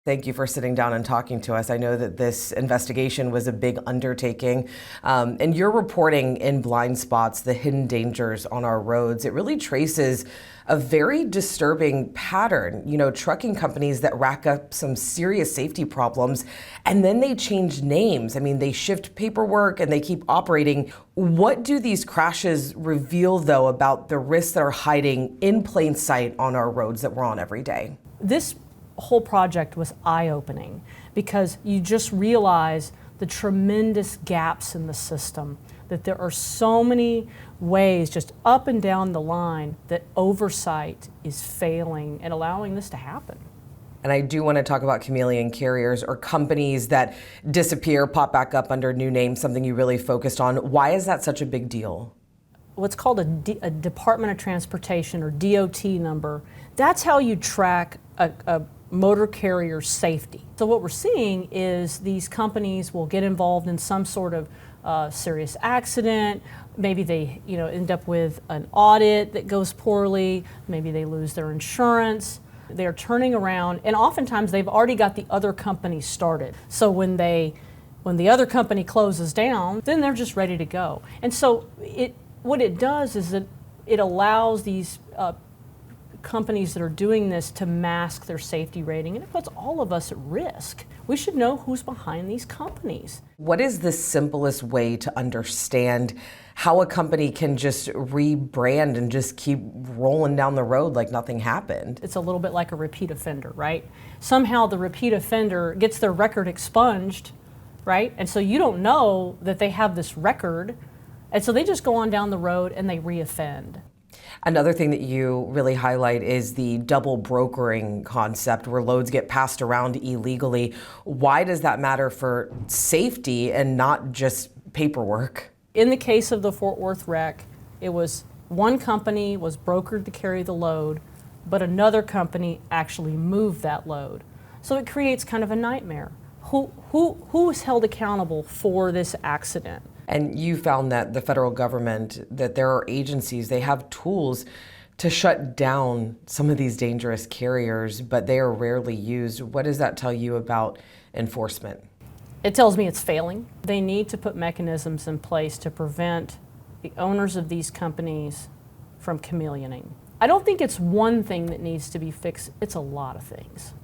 Thank you for sitting down and talking to us. I know that this investigation was a big undertaking, and you're reporting in Blind Spots the hidden dangers on our roads. It really traces a very disturbing pattern. Trucking companies that rack up some serious safety problems, and then they change names. I mean, they shift paperwork and they keep operating. What do these crashes reveal, though, about the risks that are hiding in plain sight on our roads that we're on every day? This whole project was eye-opening because you just realize the tremendous gaps in the system, that there are so many ways just up and down the line that oversight is failing and allowing this to happen. And I do want to talk about chameleon carriers, or companies that disappear, pop back up under new names, something you really focused on. Why is that such a big deal? What's called a Department of Transportation, or DOT number. That's how you track a motor carrier safety. So what we're seeing is these companies will get involved in some sort of serious accident. Maybe they end up with an audit that goes poorly. Maybe they lose their insurance. They're turning around, and oftentimes they've already got the other company started. So when the other company closes down, then they're just ready to go. And so what it does is that it allows these companies that are doing this to mask their safety rating, and it puts all of us at risk. We should know who's behind these companies. What is the simplest way to understand how a company can just rebrand and just keep rolling down the road like nothing happened? It's a little bit like a repeat offender, right? Somehow the repeat offender gets their record expunged, right? And so you don't know that they have this record, and so they just go on down the road and they reoffend. Another thing that you really highlight is the double brokering concept, where loads get passed around illegally. Why does that matter for safety and not just paperwork? In the case of the Fort Worth wreck, it was one company was brokered to carry the load, but another company actually moved that load. So it creates kind of a nightmare. Who is held accountable for this accident? And you found that the federal government, that there are agencies, they have tools to shut down some of these dangerous carriers, but they are rarely used. What does that tell you about enforcement? It tells me it's failing. They need to put mechanisms in place to prevent the owners of these companies from chameleoning. I don't think it's one thing that needs to be fixed, it's a lot of things.